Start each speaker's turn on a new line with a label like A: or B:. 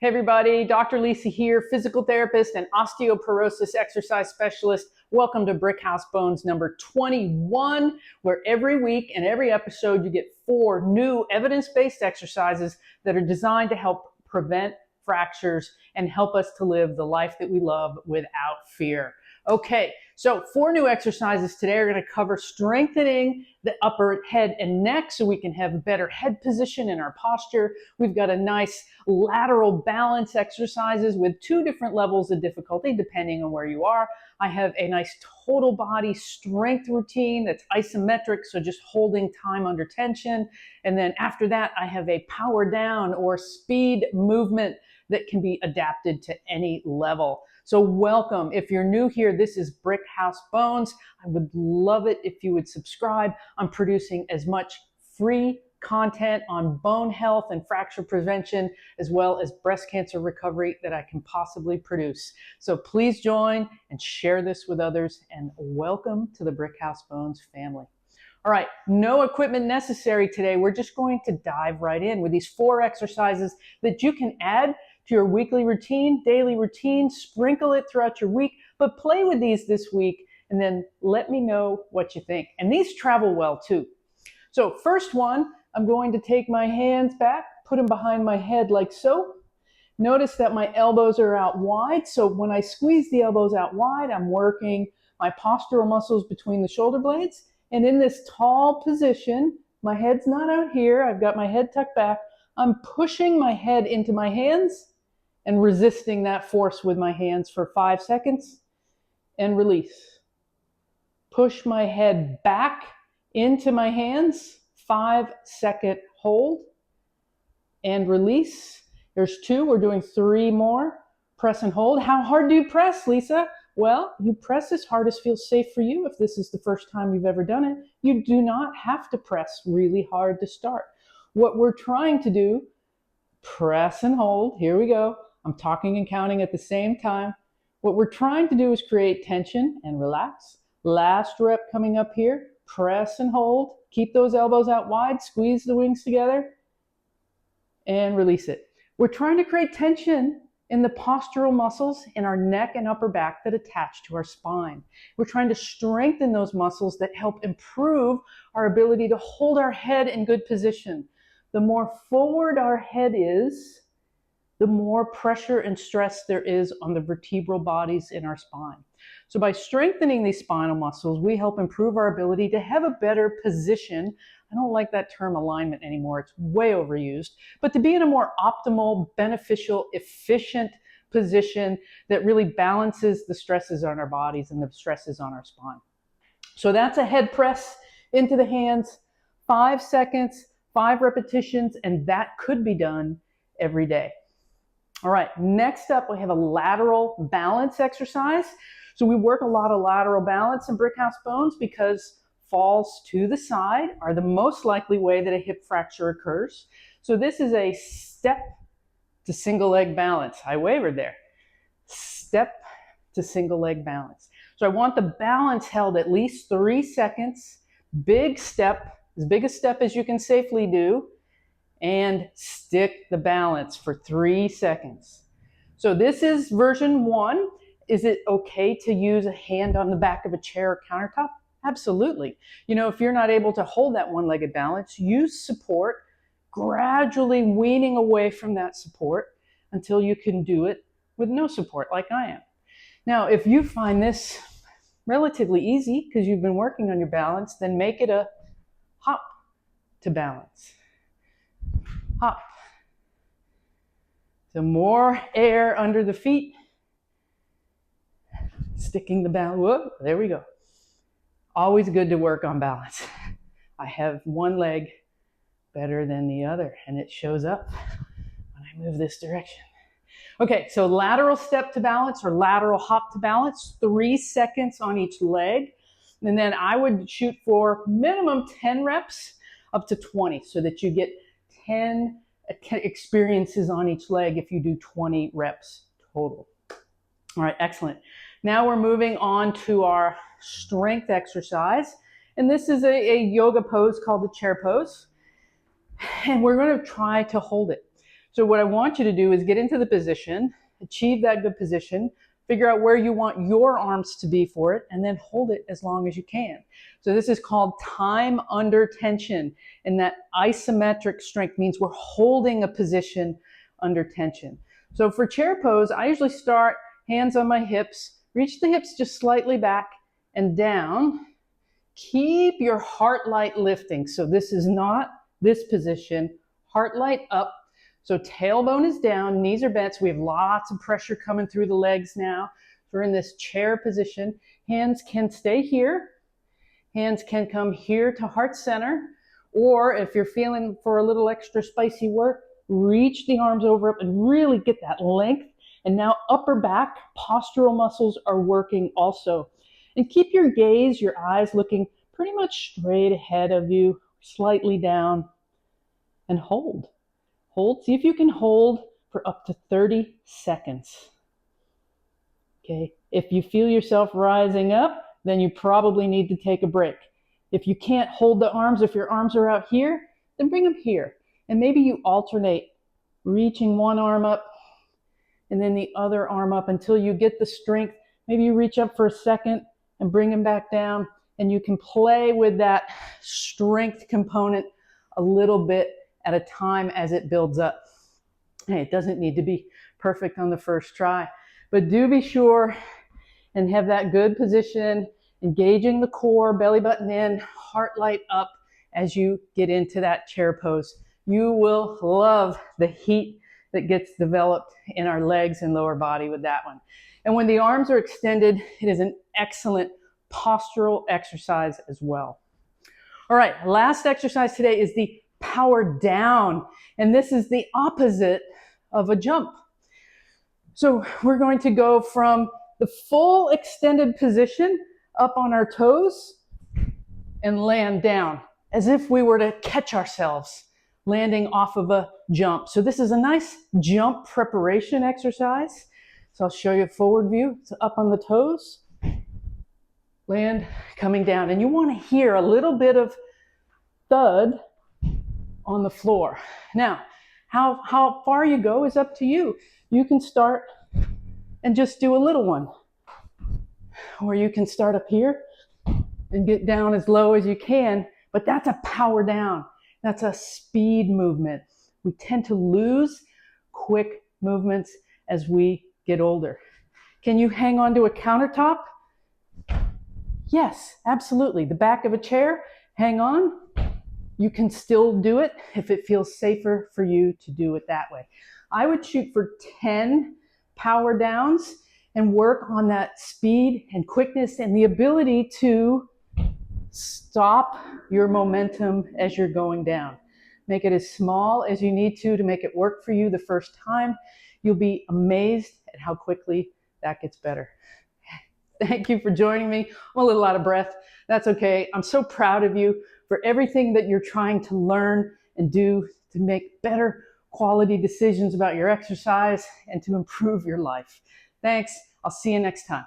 A: Hey everybody, Dr. Lisa here, physical therapist and osteoporosis exercise specialist. Welcome to Brick House Bones number 21, where every week and every episode you get 4 new evidence-based exercises that are designed to help prevent fractures and help us to live the life that we love without fear. Okay, so 4 new exercises today are going to cover strengthening the upper head and neck so we can have a better head position in our posture. We've got a nice lateral balance exercises with 2 different levels of difficulty depending on where you are. I have a nice total body strength routine that's isometric, so just holding time under tension. And then after that, I have a power down or speed movement that can be adapted to any level. So welcome. If you're new here, this is Brick House Bones. I would love it if you would subscribe. I'm producing as much free content on bone health and fracture prevention, as well as breast cancer recovery that I can possibly produce. So please join and share this with others, and welcome to the Brick House Bones family. All right, no equipment necessary today. We're just going to dive right in with these 4 exercises that you can add to your weekly routine, daily routine, sprinkle it throughout your week, but play with these this week and then let me know what you think. And these travel well too. So first one, I'm going to take my hands back, put them behind my head like so. Notice that my elbows are out wide. So when I squeeze the elbows out wide, I'm working my postural muscles between the shoulder blades. And in this tall position, my head's not out here. I've got my head tucked back. I'm pushing my head into my hands and resisting that force with my hands for 5 seconds and release. Push my head back into my hands, 5-second hold and release. There's 2, we're doing 3 more. Press and hold. How hard do you press, Lisa? Well, you press as hard as feels safe for you if this is the first time you've ever done it. You do not have to press really hard to start. What we're trying to do, press and hold. Here we go. I'm talking and counting at the same time. What we're trying to do is create tension and relax. Last rep coming up here. Press and hold. Keep those elbows out wide. Squeeze the wings together and release it. We're trying to create tension in the postural muscles in our neck and upper back that attach to our spine. We're trying to strengthen those muscles that help improve our ability to hold our head in good position. The more forward our head is, the more pressure and stress there is on the vertebral bodies in our spine. So by strengthening these spinal muscles, we help improve our ability to have a better position. I don't like that term alignment anymore. It's way overused. But to be in a more optimal, beneficial, efficient position that really balances the stresses on our bodies and the stresses on our spine. So that's a head press into the hands, 5 seconds, 5 repetitions, and that could be done every day. All right, next up we have a lateral balance exercise. So we work a lot of lateral balance in Brick House Bones because falls to the side are the most likely way that a hip fracture occurs. So this is a step to single leg balance. I wavered there. Step to single leg balance. So I want the balance held at least 3 seconds. Big step, as big a step as you can safely do, and stick the balance for 3 seconds. So this is version 1. Is it okay to use a hand on the back of a chair or countertop? Absolutely. You know, if you're not able to hold that one-legged balance, use support, gradually weaning away from that support until you can do it with no support like I am. Now, if you find this relatively easy because you've been working on your balance, then make it a hop to balance. Hop. So more air under the feet. Sticking the balance. Whoa, there we go. Always good to work on balance. I have one leg better than the other, and it shows up when I move this direction. Okay, so lateral step to balance or lateral hop to balance, 3 seconds on each leg. And then I would shoot for minimum 10 reps up to 20 so that you get 10 experiences on each leg if you do 20 reps total. All right, excellent. Now we're moving on to our strength exercise. And this is a yoga pose called the chair pose. And we're going to try to hold it. So what I want you to do is get into the position, achieve that good position, figure out where you want your arms to be for it, and then hold it as long as you can. So this is called time under tension. And that isometric strength means we're holding a position under tension. So for chair pose, I usually start hands on my hips, reach the hips just slightly back and down. Keep your heart light lifting. So this is not this position. Heart light up. So tailbone is down, knees are bent. So we have lots of pressure coming through the legs now. We're in this chair position. Hands can stay here. Hands can come here to heart center. Or if you're feeling for a little extra spicy work, reach the arms over up and really get that length. And now upper back postural muscles are working also. And keep your gaze, your eyes looking pretty much straight ahead of you, slightly down, and hold. Hold. See if you can hold for up to 30 seconds. Okay. If you feel yourself rising up, then you probably need to take a break. If you can't hold the arms, if your arms are out here, then bring them here. And maybe you alternate, reaching one arm up and then the other arm up until you get the strength. Maybe you reach up for a second and bring them back down, and you can play with that strength component a little bit at a time as it builds up. Hey, it doesn't need to be perfect on the first try, but do be sure and have that good position, engaging the core, belly button in, heart light up as you get into that chair pose. You will love the heat that gets developed in our legs and lower body with that one. And when the arms are extended, it is an excellent postural exercise as well. All right, last exercise today is the power down. And this is the opposite of a jump. So we're going to go from the full extended position up on our toes and land down as if we were to catch ourselves landing off of a jump. So this is a nice jump preparation exercise. So I'll show you a forward view. So up on the toes, land, coming down. And you want to hear a little bit of thud on the floor. Now, how far you go is up to you. You can start and just do a little one. Or you can start up here and get down as low as you can, but that's a power down. That's a speed movement. We tend to lose quick movements as we get older. Can you hang on to a countertop? Yes, absolutely. The back of a chair, hang on. You can still do it if it feels safer for you to do it that way. I would shoot for 10 power downs and work on that speed and quickness and the ability to stop your momentum as you're going down. Make it as small as you need to make it work for you the first time. You'll be amazed at how quickly that gets better. Thank you for joining me. I'm a little out of breath. That's okay. I'm so proud of you for everything that you're trying to learn and do to make better quality decisions about your exercise and to improve your life. Thanks. I'll see you next time.